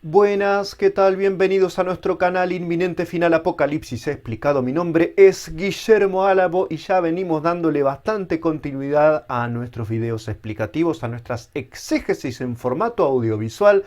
Buenas, ¿qué tal? Bienvenidos a nuestro canal Inminente Final Apocalipsis Explicado. Mi nombre es Guillermo Álavo y ya venimos dándole bastante continuidad a nuestros videos explicativos, a nuestras exégesis en formato audiovisual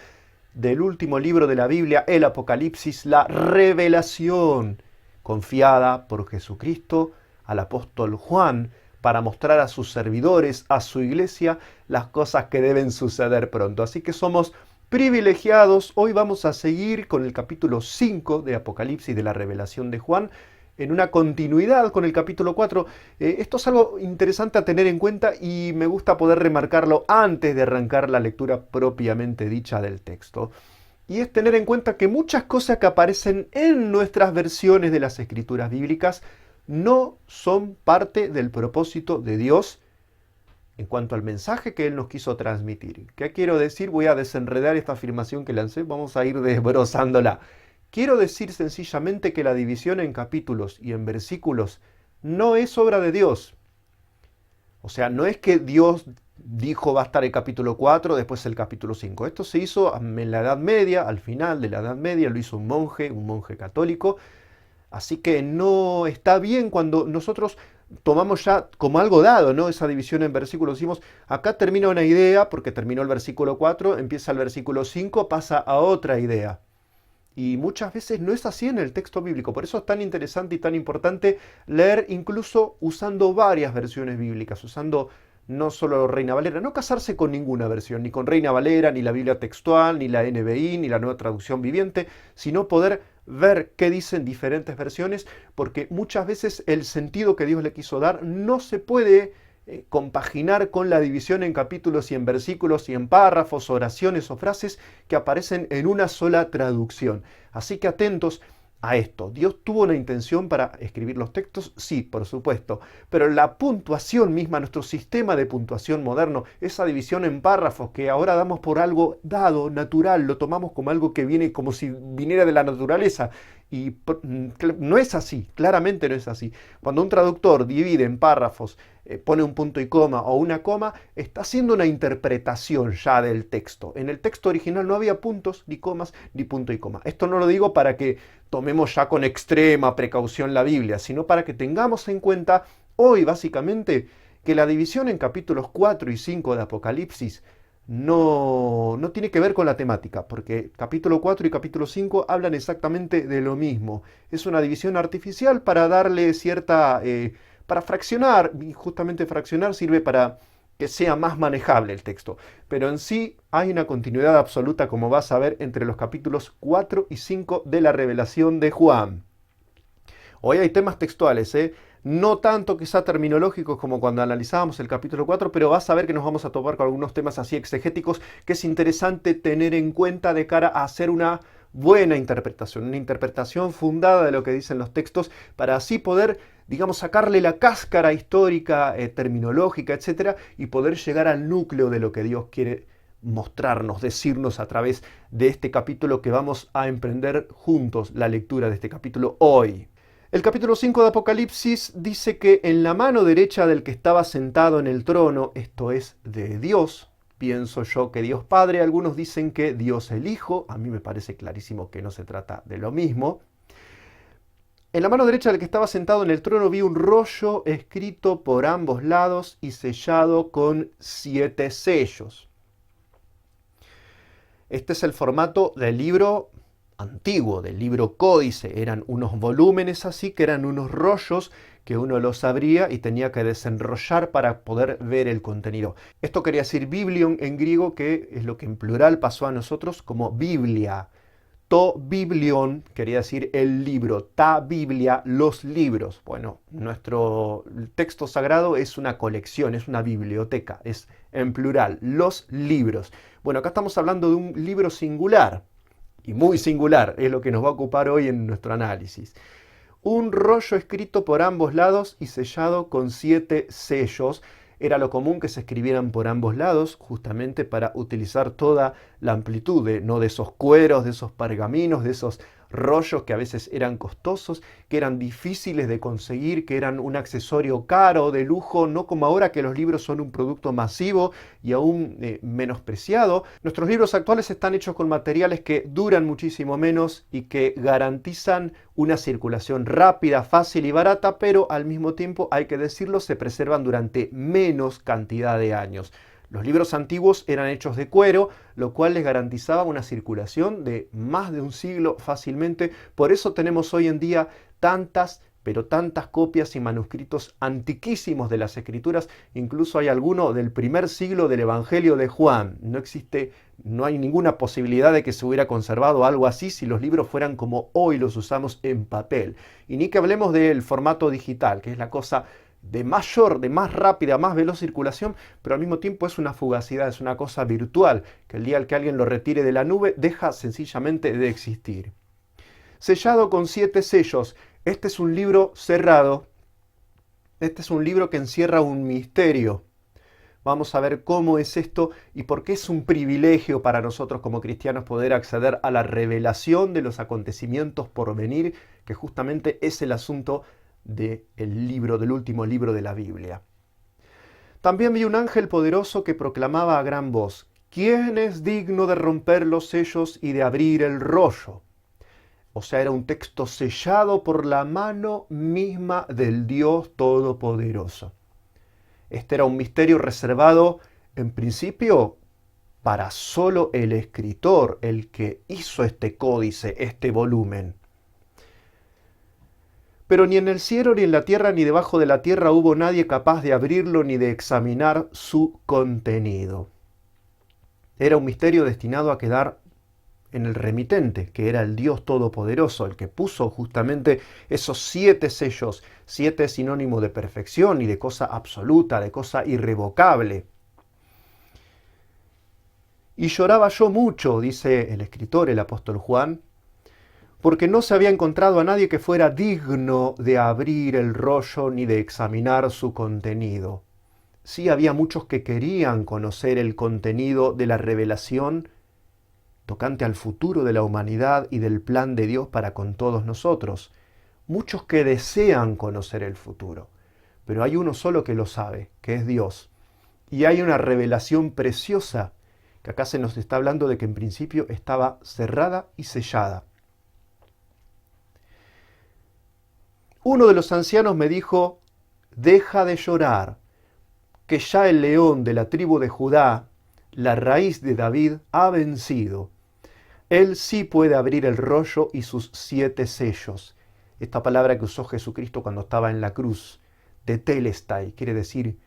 del último libro de la Biblia, el Apocalipsis, la revelación confiada por Jesucristo al apóstol Juan para mostrar a sus servidores, a su iglesia, las cosas que deben suceder pronto. Así que somos privilegiados. Hoy vamos a seguir con el capítulo 5 de Apocalipsis, de la revelación de Juan, en una continuidad con el capítulo 4. Esto es algo interesante a tener en cuenta y me gusta poder remarcarlo antes de arrancar la lectura propiamente dicha del texto. Y es tener en cuenta que muchas cosas que aparecen en nuestras versiones de las escrituras bíblicas no son parte del propósito de Dios en cuanto al mensaje que Él nos quiso transmitir. ¿Qué quiero decir? Voy a desenredar esta afirmación que lancé, vamos a ir desbrozándola. Quiero decir sencillamente que la división en capítulos y en versículos no es obra de Dios. O sea, no es que Dios dijo va a estar el capítulo 4, después el capítulo 5. Esto se hizo en la Edad Media, al final de la Edad Media, lo hizo un monje católico. Así que no está bien cuando nosotros tomamos ya como algo dado, ¿no? Esa división en versículos. Decimos, acá termina una idea, porque terminó el versículo 4, empieza el versículo 5, pasa a otra idea. Y muchas veces no es así en el texto bíblico. Por eso es tan interesante y tan importante leer incluso usando varias versiones bíblicas, usando no solo Reina Valera, no casarse con ninguna versión, ni con Reina Valera, ni la Biblia textual, ni la NBI, ni la Nueva Traducción Viviente, sino poder ver qué dicen diferentes versiones, porque muchas veces el sentido que Dios le quiso dar no se puede compaginar con la división en capítulos y en versículos y en párrafos, oraciones o frases que aparecen en una sola traducción. Así que atentos a esto. ¿Dios tuvo una intención para escribir los textos? Sí, por supuesto. Pero la puntuación misma, nuestro sistema de puntuación moderno, esa división en párrafos que ahora damos por algo dado, natural, lo tomamos como algo que viene como si viniera de la naturaleza. Y no es así, claramente no es así. Cuando un traductor divide en párrafos, pone un punto y coma o una coma, está haciendo una interpretación ya del texto. En el texto original no había puntos, ni comas, ni punto y coma. Esto no lo digo para que tomemos ya con extrema precaución la Biblia, sino para que tengamos en cuenta hoy básicamente que la división en capítulos 4 y 5 de Apocalipsis no tiene que ver con la temática, porque capítulo 4 y capítulo 5 hablan exactamente de lo mismo. Es una división artificial para darle cierta para fraccionar, y justamente fraccionar sirve para que sea más manejable el texto. Pero en sí hay una continuidad absoluta, como vas a ver, entre los capítulos 4 y 5 de la revelación de Juan. Hoy hay temas textuales, no tanto quizá terminológicos como cuando analizábamos el capítulo 4, pero vas a ver que nos vamos a topar con algunos temas así exegéticos que es interesante tener en cuenta de cara a hacer una buena interpretación, una interpretación fundada de lo que dicen los textos, para así poder, digamos, sacarle la cáscara histórica, terminológica, etcétera, y poder llegar al núcleo de lo que Dios quiere mostrarnos, decirnos a través de este capítulo que vamos a emprender juntos la lectura de este capítulo hoy. El capítulo 5 de Apocalipsis dice que en la mano derecha del que estaba sentado en el trono, esto es de Dios, pienso yo que Dios Padre, algunos dicen que Dios el Hijo, a mí me parece clarísimo que no se trata de lo mismo. En la mano derecha del que estaba sentado en el trono vi un rollo escrito por ambos lados y sellado con 7 sellos. Este es el formato del libro antiguo, del libro códice. Eran unos volúmenes así, que eran unos rollos que uno los abría y tenía que desenrollar para poder ver el contenido. Esto quería decir biblion en griego, que es lo que en plural pasó a nosotros como Biblia. To biblion quería decir el libro, ta biblia, los libros. Bueno, nuestro texto sagrado es una colección, es una biblioteca, es en plural, los libros. Bueno, acá estamos hablando de un libro singular, y muy singular, es lo que nos va a ocupar hoy en nuestro análisis. Un rollo escrito por ambos lados y sellado con 7 sellos. Era lo común que se escribieran por ambos lados, justamente para utilizar toda la amplitud, no de esos cueros, de esos pergaminos, de esos rollos que a veces eran costosos, que eran difíciles de conseguir, que eran un accesorio caro, de lujo, no como ahora que los libros son un producto masivo y aún menospreciado. Nuestros libros actuales están hechos con materiales que duran muchísimo menos y que garantizan una circulación rápida, fácil y barata, pero al mismo tiempo, hay que decirlo, se preservan durante menos cantidad de años. Los libros antiguos eran hechos de cuero, lo cual les garantizaba una circulación de más de un siglo fácilmente. Por eso tenemos hoy en día tantas, pero tantas copias y manuscritos antiquísimos de las Escrituras. Incluso hay alguno del primer siglo del Evangelio de Juan. No hay ninguna posibilidad de que se hubiera conservado algo así si los libros fueran como hoy los usamos en papel. Y ni que hablemos del formato digital, que es la cosa de más rápida, más veloz circulación, pero al mismo tiempo es una fugacidad, es una cosa virtual, que el día al que alguien lo retire de la nube, deja sencillamente de existir. Sellado con 7 sellos. Este es un libro cerrado. Este es un libro que encierra un misterio. Vamos a ver cómo es esto y por qué es un privilegio para nosotros como cristianos poder acceder a la revelación de los acontecimientos por venir, que justamente es el asunto del último libro de la Biblia. También vi un ángel poderoso que proclamaba a gran voz: ¿quién es digno de romper los sellos y de abrir el rollo? O sea, era un texto sellado por la mano misma del Dios Todopoderoso. Este era un misterio reservado, en principio, para solo el escritor, el que hizo este códice, este volumen. Pero ni en el cielo, ni en la tierra, ni debajo de la tierra hubo nadie capaz de abrirlo ni de examinar su contenido. Era un misterio destinado a quedar en el remitente, que era el Dios Todopoderoso, el que puso justamente esos 7 sellos. 7 es sinónimo de perfección y de cosa absoluta, de cosa irrevocable. Y lloraba yo mucho, dice el escritor, el apóstol Juan, porque no se había encontrado a nadie que fuera digno de abrir el rollo ni de examinar su contenido. Sí, había muchos que querían conocer el contenido de la revelación tocante al futuro de la humanidad y del plan de Dios para con todos nosotros. Muchos que desean conocer el futuro, pero hay uno solo que lo sabe, que es Dios. Y hay una revelación preciosa, que acá se nos está hablando de que en principio estaba cerrada y sellada. Uno de los ancianos me dijo: deja de llorar, que ya el león de la tribu de Judá, la raíz de David, ha vencido. Él sí puede abrir el rollo y sus 7 sellos. Esta palabra que usó Jesucristo cuando estaba en la cruz, de telestai, quiere decir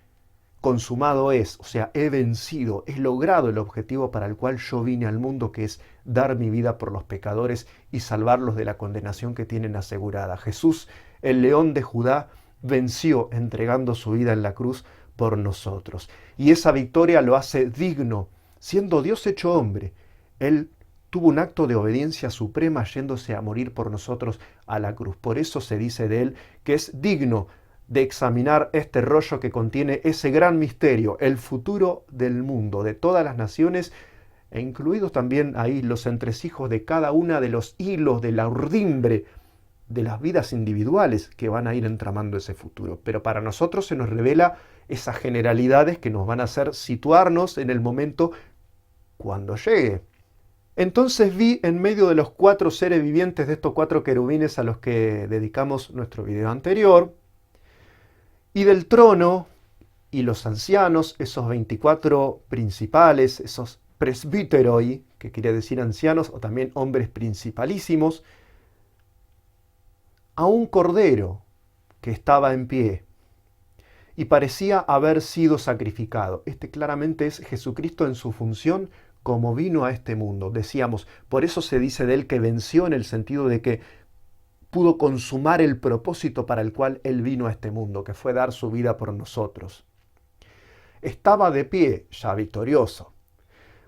consumado es, o sea, he vencido, he logrado el objetivo para el cual yo vine al mundo, que es dar mi vida por los pecadores y salvarlos de la condenación que tienen asegurada. Jesús, el león de Judá, venció entregando su vida en la cruz por nosotros. Y esa victoria lo hace digno, siendo Dios hecho hombre. Él tuvo un acto de obediencia suprema yéndose a morir por nosotros a la cruz. Por eso se dice de él que es digno de examinar este rollo que contiene ese gran misterio, el futuro del mundo, de todas las naciones, e incluidos también ahí los entresijos de cada una de los hilos de la urdimbre de las vidas individuales que van a ir entramando ese futuro. Pero para nosotros se nos revela esas generalidades que nos van a hacer situarnos en el momento cuando llegue. Entonces vi en medio de los 4 seres vivientes de estos 4 querubines a los que dedicamos nuestro video anterior, y del trono y los ancianos, esos 24 principales, esos presbíteroi, que quiere decir ancianos o también hombres principalísimos, a un cordero que estaba en pie y parecía haber sido sacrificado. Este claramente es Jesucristo en su función como vino a este mundo. Decíamos, por eso se dice de él que venció, en el sentido de que pudo consumar el propósito para el cual él vino a este mundo, que fue dar su vida por nosotros. Estaba de pie, ya victorioso.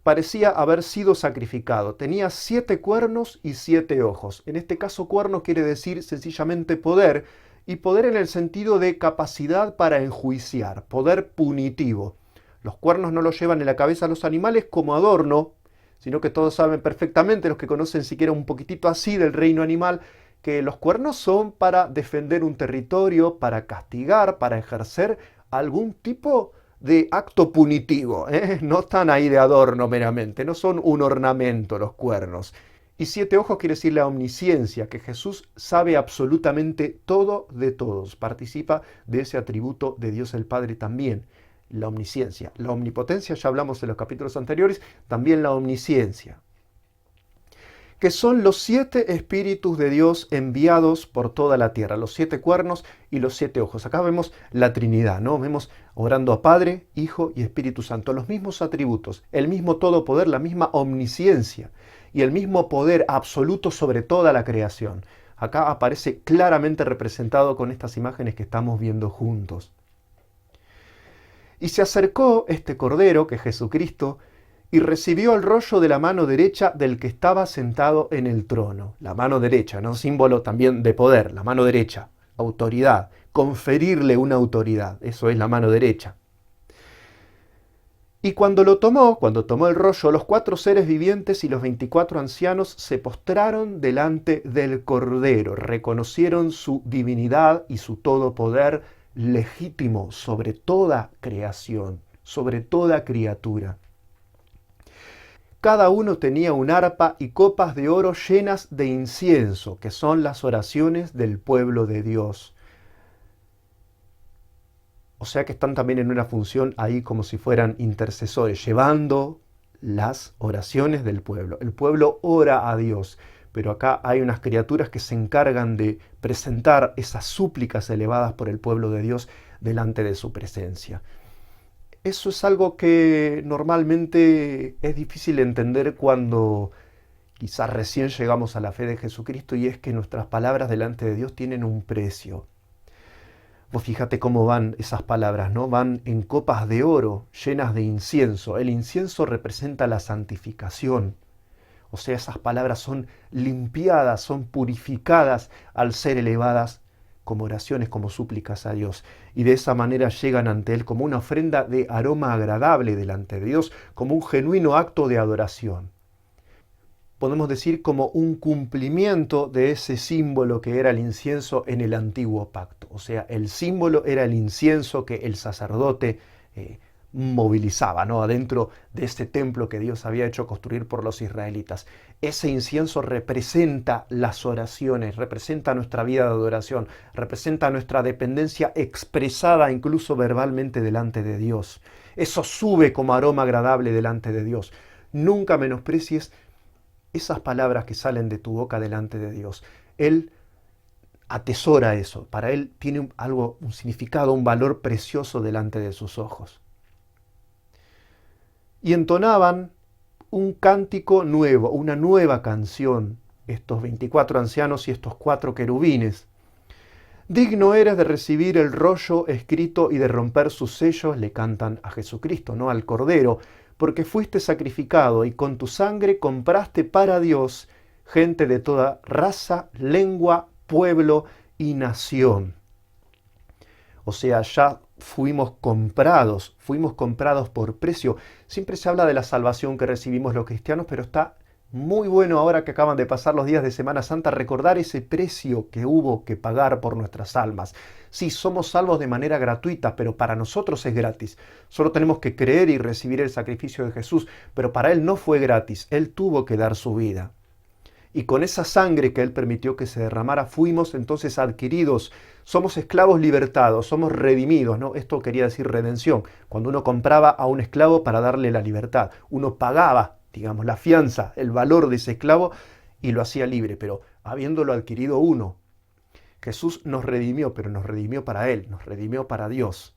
Parecía haber sido sacrificado. Tenía 7 cuernos y 7 ojos. En este caso, cuerno quiere decir sencillamente poder, y poder en el sentido de capacidad para enjuiciar, poder punitivo. Los cuernos no los llevan en la cabeza los animales como adorno, sino que todos saben perfectamente, los que conocen siquiera un poquitito así del reino animal, que los cuernos son para defender un territorio, para castigar, para ejercer algún tipo de acto punitivo, ¿eh? No están ahí de adorno meramente, no son un ornamento los cuernos. Y siete ojos quiere decir la omnisciencia, que Jesús sabe absolutamente todo de todos, participa de ese atributo de Dios el Padre también, la omnisciencia. La omnipotencia, ya hablamos en los capítulos anteriores, también la omnisciencia, que son los siete espíritus de Dios enviados por toda la tierra, los siete cuernos y los siete ojos. Acá vemos la Trinidad, ¿no? Vemos orando a Padre, Hijo y Espíritu Santo, los mismos atributos, el mismo todopoder, la misma omnisciencia y el mismo poder absoluto sobre toda la creación. Acá aparece claramente representado con estas imágenes que estamos viendo juntos. Y se acercó este Cordero, que es Jesucristo, y recibió el rollo de la mano derecha del que estaba sentado en el trono. La mano derecha, ¿no? Símbolo también de poder, la mano derecha, autoridad, conferirle una autoridad, eso es la mano derecha. Y cuando tomó el rollo, los 4 seres vivientes y los 24 ancianos se postraron delante del Cordero, reconocieron su divinidad y su todopoder legítimo sobre toda creación, sobre toda criatura. Cada uno tenía un arpa y copas de oro llenas de incienso, que son las oraciones del pueblo de Dios. O sea que están también en una función ahí como si fueran intercesores, llevando las oraciones del pueblo. El pueblo ora a Dios, pero acá hay unas criaturas que se encargan de presentar esas súplicas elevadas por el pueblo de Dios delante de su presencia. Eso es algo que normalmente es difícil entender cuando quizás recién llegamos a la fe de Jesucristo, y es que nuestras palabras delante de Dios tienen un precio. Vos fíjate cómo van esas palabras, ¿no? Van en copas de oro llenas de incienso. El incienso representa la santificación. O sea, esas palabras son limpiadas, son purificadas al ser elevadas como oraciones, como súplicas a Dios. Y de esa manera llegan ante Él como una ofrenda de aroma agradable delante de Dios, como un genuino acto de adoración. Podemos decir como un cumplimiento de ese símbolo que era el incienso en el antiguo pacto. O sea, el símbolo era el incienso que el sacerdote movilizaba, ¿no? Adentro de este templo que Dios había hecho construir por los israelitas. Ese incienso representa las oraciones, representa nuestra vida de adoración, representa nuestra dependencia expresada incluso verbalmente delante de Dios. Eso sube como aroma agradable delante de Dios. Nunca menosprecies esas palabras que salen de tu boca delante de Dios. Él atesora eso. Para Él tiene un significado, un valor precioso delante de sus ojos. Y entonaban un cántico nuevo, una nueva canción, estos 24 ancianos y estos 4 querubines. Digno eres de recibir el rollo escrito y de romper sus sellos, le cantan a Jesucristo, no al Cordero, porque fuiste sacrificado y con tu sangre compraste para Dios gente de toda raza, lengua, pueblo y nación. O sea, ya fuimos comprados por precio. Siempre se habla de la salvación que recibimos los cristianos, pero está muy bueno ahora que acaban de pasar los días de Semana Santa recordar ese precio que hubo que pagar por nuestras almas. Sí, somos salvos de manera gratuita, pero para nosotros es gratis. Solo tenemos que creer y recibir el sacrificio de Jesús, pero para Él no fue gratis, Él tuvo que dar su vida. Y con esa sangre que Él permitió que se derramara, fuimos entonces adquiridos. Somos esclavos libertados, somos redimidos, ¿no? Esto quería decir redención. Cuando uno compraba a un esclavo para darle la libertad, uno pagaba, digamos, la fianza, el valor de ese esclavo y lo hacía libre. Pero habiéndolo adquirido uno, Jesús nos redimió, pero nos redimió para Él, nos redimió para Dios.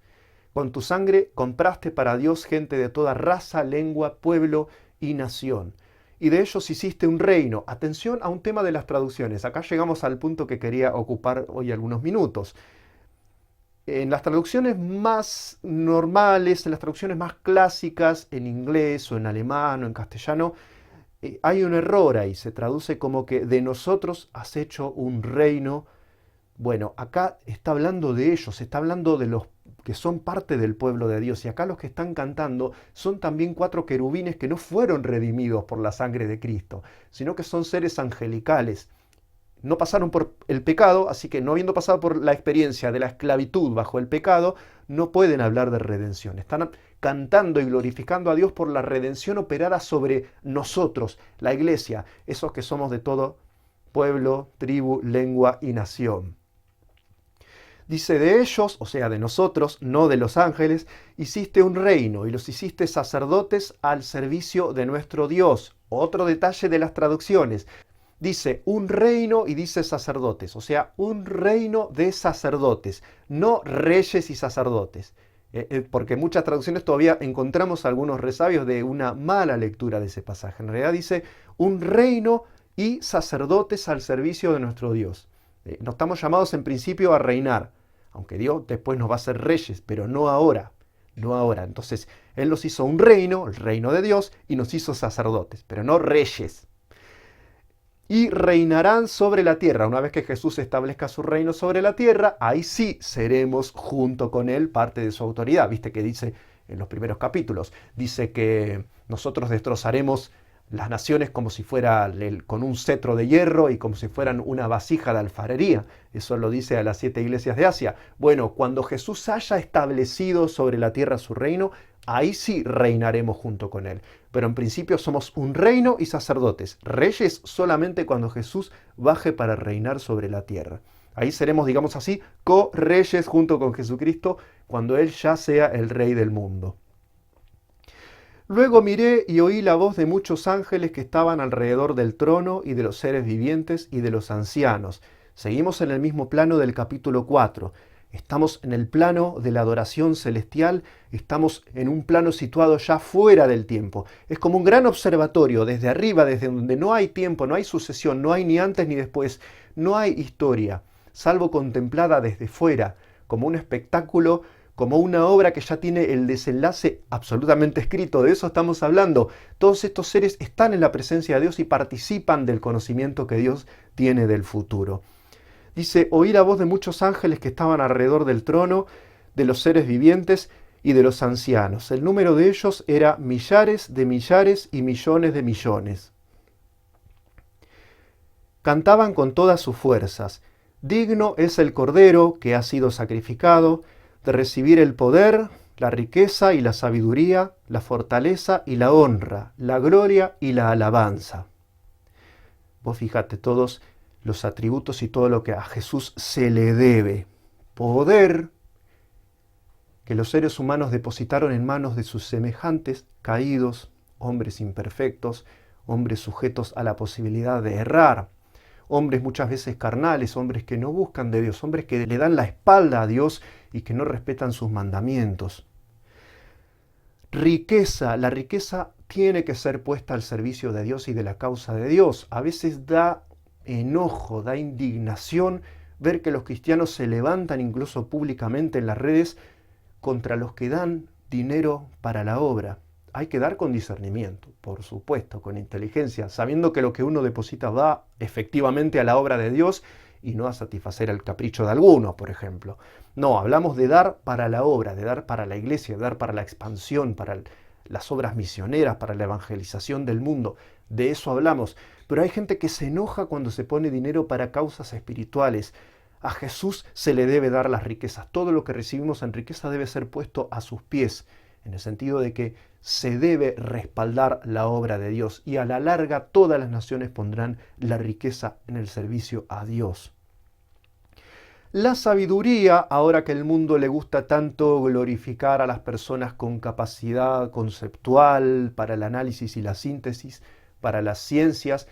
Con tu sangre compraste para Dios gente de toda raza, lengua, pueblo y nación. Y de ellos hiciste un reino. Atención a un tema de las traducciones. Acá llegamos al punto que quería ocupar hoy algunos minutos. En las traducciones más normales, en las traducciones más clásicas, en inglés o en alemán o en castellano, hay un error ahí. Se traduce como que de nosotros has hecho un reino. Bueno, acá está hablando de ellos, está hablando de los que son parte del pueblo de Dios. Y acá los que están cantando son también 4 querubines que no fueron redimidos por la sangre de Cristo, sino que son seres angelicales. No pasaron por el pecado, así que no habiendo pasado por la experiencia de la esclavitud bajo el pecado, no pueden hablar de redención. Están cantando y glorificando a Dios por la redención operada sobre nosotros, la iglesia, esos que somos de todo pueblo, tribu, lengua y nación. Dice, de ellos, o sea, de nosotros, no de los ángeles, hiciste un reino y los hiciste sacerdotes al servicio de nuestro Dios. Otro detalle de las traducciones. Dice un reino y dice sacerdotes, o sea, un reino de sacerdotes, no reyes y sacerdotes. Porque en muchas traducciones todavía encontramos algunos resabios de una mala lectura de ese pasaje. En realidad dice un reino y sacerdotes al servicio de nuestro Dios. No estamos llamados en principio a reinar, aunque Dios después nos va a hacer reyes, pero no ahora, no ahora. Entonces, Él nos hizo un reino, el reino de Dios, y nos hizo sacerdotes, pero no reyes. Y reinarán sobre la tierra. Una vez que Jesús establezca su reino sobre la tierra, ahí sí seremos junto con Él parte de su autoridad. Viste que dice en los primeros capítulos, dice que nosotros destrozaremos las naciones como si fuera con un cetro de hierro y como si fueran una vasija de alfarería. Eso lo dice a las 7 iglesias de Asia. Bueno, cuando Jesús haya establecido sobre la tierra su reino, ahí sí reinaremos junto con Él. Pero en principio somos un reino y sacerdotes. Reyes solamente cuando Jesús baje para reinar sobre la tierra. Ahí seremos, digamos así, co-reyes junto con Jesucristo cuando Él ya sea el Rey del mundo. Luego miré y oí la voz de muchos ángeles que estaban alrededor del trono y de los seres vivientes y de los ancianos. Seguimos en el mismo plano del capítulo 4. Estamos en el plano de la adoración celestial, estamos en un plano situado ya fuera del tiempo. Es como un gran observatorio desde arriba, desde donde no hay tiempo, no hay sucesión, no hay ni antes ni después, no hay historia, salvo contemplada desde fuera, como un espectáculo, como una obra que ya tiene el desenlace absolutamente escrito. De eso estamos hablando. Todos estos seres están en la presencia de Dios y participan del conocimiento que Dios tiene del futuro. Dice, oí la voz de muchos ángeles que estaban alrededor del trono, de los seres vivientes y de los ancianos. El número de ellos era millares de millares y millones de millones. Cantaban con todas sus fuerzas. Digno es el Cordero que ha sido sacrificado de recibir el poder, la riqueza y la sabiduría, la fortaleza y la honra, la gloria y la alabanza. Vos fíjate todos los atributos y todo lo que a Jesús se le debe. Poder que los seres humanos depositaron en manos de sus semejantes caídos, hombres imperfectos, hombres sujetos a la posibilidad de errar, hombres muchas veces carnales, hombres que no buscan de Dios, hombres que le dan la espalda a Dios y que no respetan sus mandamientos. Riqueza, la riqueza tiene que ser puesta al servicio de Dios y de la causa de Dios. A veces da enojo, da indignación ver que los cristianos se levantan incluso públicamente en las redes contra los que dan dinero para la obra. Hay que dar con discernimiento, por supuesto, con inteligencia, sabiendo que lo que uno deposita va efectivamente a la obra de Dios y no a satisfacer el capricho de alguno, por ejemplo. No, hablamos de dar para la obra, de dar para la iglesia, de dar para la expansión, para las obras misioneras, para la evangelización del mundo. De eso hablamos. Pero hay gente que se enoja cuando se pone dinero para causas espirituales. A Jesús se le debe dar las riquezas. Todo lo que recibimos en riqueza debe ser puesto a sus pies, en el sentido de que se debe respaldar la obra de Dios y a la larga todas las naciones pondrán la riqueza en el servicio a Dios. La sabiduría, ahora que el mundo le gusta tanto glorificar a las personas con capacidad conceptual para el análisis y la síntesis, para las ciencias,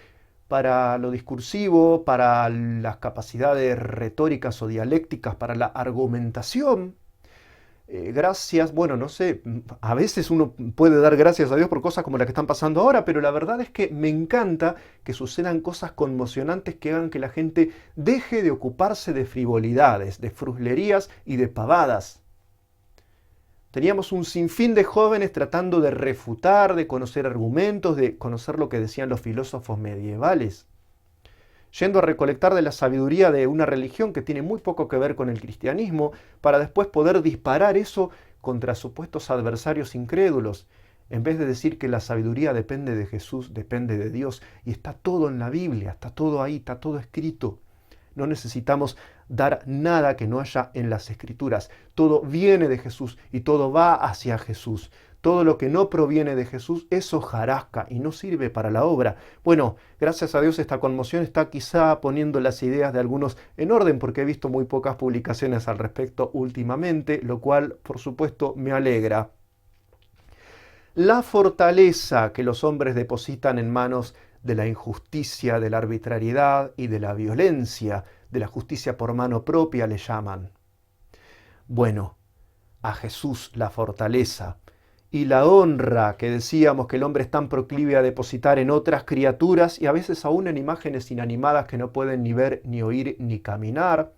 para lo discursivo, para las capacidades retóricas o dialécticas, para la argumentación, gracias, bueno, no sé, a veces uno puede dar gracias a Dios por cosas como las que están pasando ahora, pero la verdad es que me encanta que sucedan cosas conmocionantes que hagan que la gente deje de ocuparse de frivolidades, de fruslerías y de pavadas. Teníamos un sinfín de jóvenes tratando de refutar, de conocer argumentos, de conocer lo que decían los filósofos medievales. yendo a recolectar de la sabiduría de una religión que tiene muy poco que ver con el cristianismo, para después poder disparar eso contra supuestos adversarios incrédulos, en vez de decir que la sabiduría depende de Jesús, depende de Dios, y está todo en la Biblia, está todo ahí, está todo escrito. No necesitamos dar nada que no haya en las Escrituras. Todo viene de Jesús y todo va hacia Jesús. Todo lo que no proviene de Jesús es hojarasca y no sirve para la obra. Bueno, gracias a Dios esta conmoción está quizá poniendo las ideas de algunos en orden, porque he visto muy pocas publicaciones al respecto últimamente, lo cual por supuesto me alegra. La fortaleza que los hombres depositan en manos de la injusticia, de la arbitrariedad y de la violencia, de la justicia por mano propia le llaman. Bueno, a Jesús la fortaleza y la honra que decíamos que el hombre es tan proclive a depositar en otras criaturas y a veces aún en imágenes inanimadas que no pueden ni ver, ni oír, ni caminar,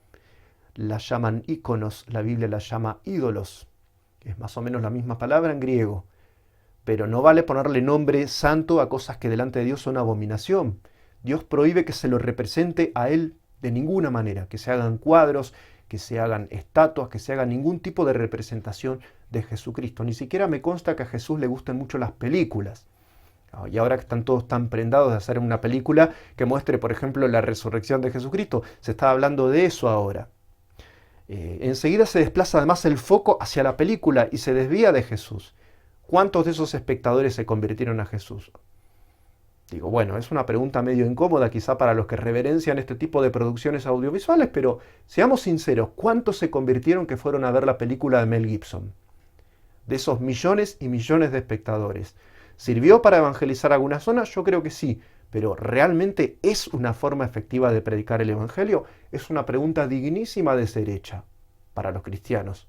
la llaman íconos, la Biblia la llama ídolos, que es más o menos la misma palabra en griego. Pero no vale ponerle nombre santo a cosas que delante de Dios son abominación. Dios prohíbe que se lo represente a Él de ninguna manera, que se hagan cuadros, que se hagan estatuas, que se haga ningún tipo de representación de Jesucristo. Ni siquiera me consta que a Jesús le gusten mucho las películas. Y ahora que están todos tan prendados de hacer una película que muestre, por ejemplo, la resurrección de Jesucristo, se está hablando de eso ahora. Enseguida se desplaza además el foco hacia la película y se desvía de Jesús. ¿Cuántos de esos espectadores se convirtieron a Jesús? Digo, bueno, es una pregunta medio incómoda quizá para los que reverencian este tipo de producciones audiovisuales, pero seamos sinceros, ¿cuántos se convirtieron que fueron a ver la película de Mel Gibson? De esos millones y millones de espectadores. ¿Sirvió para evangelizar algunas zonas? Yo creo que sí, pero ¿realmente es una forma efectiva de predicar el Evangelio? Es una pregunta dignísima de ser hecha para los cristianos.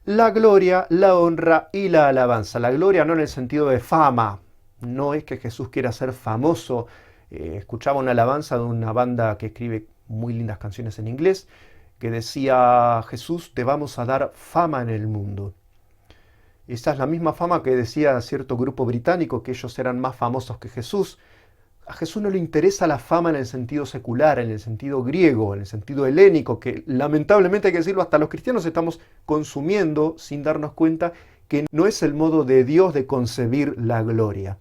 La gloria, la honra y la alabanza. La gloria no en el sentido de fama, no es que Jesús quiera ser famoso. Escuchaba una alabanza de una banda que escribe muy lindas canciones en inglés, que decía: Jesús, te vamos a dar fama en el mundo. Esa es la misma fama que decía cierto grupo británico, que ellos eran más famosos que Jesús. A Jesús no le interesa la fama en el sentido secular, en el sentido griego, en el sentido helénico, que lamentablemente hay que decirlo, hasta los cristianos estamos consumiendo sin darnos cuenta que no es el modo de Dios de concebir la gloria.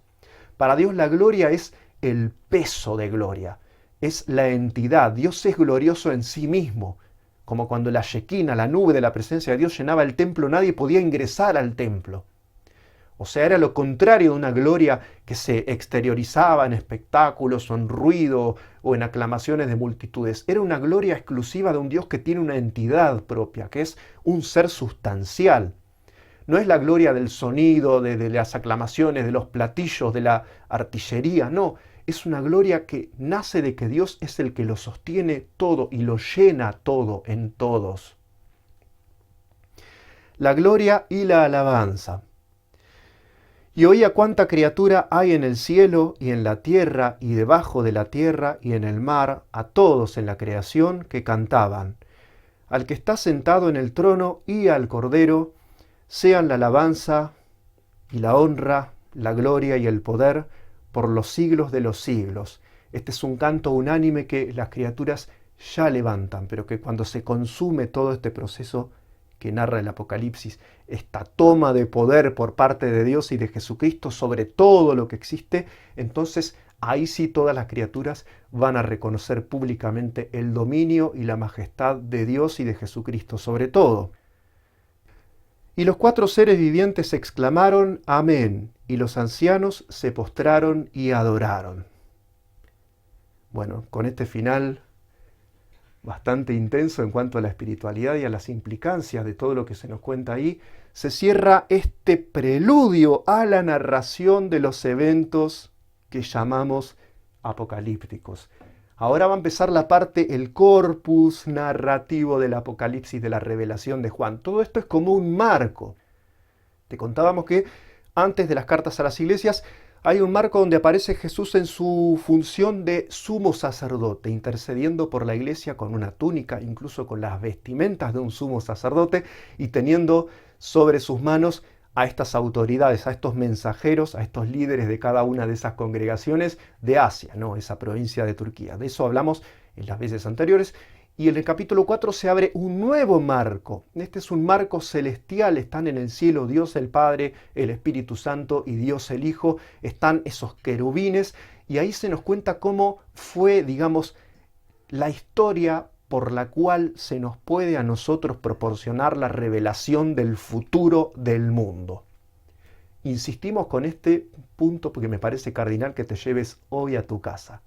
Para Dios la gloria es el peso de gloria, es la entidad. Dios es glorioso en sí mismo, como cuando la Shekinah, la nube de la presencia de Dios, llenaba el templo, nadie podía ingresar al templo. O sea, era lo contrario de una gloria que se exteriorizaba en espectáculos o en ruido o en aclamaciones de multitudes. Era una gloria exclusiva de un Dios que tiene una entidad propia, que es un ser sustancial. No es la gloria del sonido, de las aclamaciones, de los platillos, de la artillería, no. Es una gloria que nace de que Dios es el que lo sostiene todo y lo llena todo en todos. La gloria y la alabanza. Y oía cuánta criatura hay en el cielo y en la tierra y debajo de la tierra y en el mar, a todos en la creación que cantaban: al que está sentado en el trono y al Cordero, sean la alabanza y la honra, la gloria y el poder por los siglos de los siglos. Este es un canto unánime que las criaturas ya levantan, pero que cuando se consume todo este proceso que narra el Apocalipsis, esta toma de poder por parte de Dios y de Jesucristo sobre todo lo que existe, entonces ahí sí todas las criaturas van a reconocer públicamente el dominio y la majestad de Dios y de Jesucristo sobre todo. Y los 4 seres vivientes exclamaron: Amén, y los ancianos se postraron y adoraron. Bueno, con este final bastante intenso en cuanto a la espiritualidad y a las implicancias de todo lo que se nos cuenta ahí, se cierra este preludio a la narración de los eventos que llamamos apocalípticos. Ahora va a empezar la parte, el corpus narrativo del Apocalipsis, de la revelación de Juan. Todo esto es como un marco. Te contábamos que antes de las cartas a las iglesias hay un marco donde aparece Jesús en su función de sumo sacerdote, intercediendo por la iglesia con una túnica, incluso con las vestimentas de un sumo sacerdote, y teniendo sobre sus manos a estas autoridades, a estos mensajeros, a estos líderes de cada una de esas congregaciones de Asia, ¿no? Esa provincia de Turquía. De eso hablamos en las veces anteriores. Y en el capítulo 4 se abre un nuevo marco. Este es un marco celestial. Están en el cielo Dios el Padre, el Espíritu Santo y Dios el Hijo. Están esos querubines. Y ahí se nos cuenta cómo fue, digamos, la historia por la cual se nos puede a nosotros proporcionar la revelación del futuro del mundo. Insistimos con este punto porque me parece cardinal que te lleves hoy a tu casa.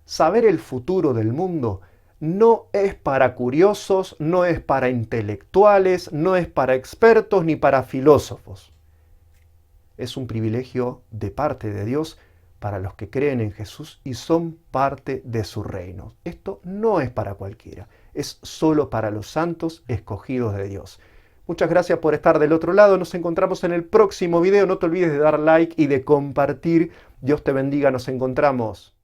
Saber el futuro del mundo no es para curiosos, no es para intelectuales, no es para expertos ni para filósofos. Es un privilegio de parte de Dios para los que creen en Jesús y son parte de su reino. Esto no es para cualquiera, es solo para los santos escogidos de Dios. Muchas gracias por estar del otro lado, nos encontramos en el próximo video, no te olvides de dar like y de compartir. Dios te bendiga, nos encontramos.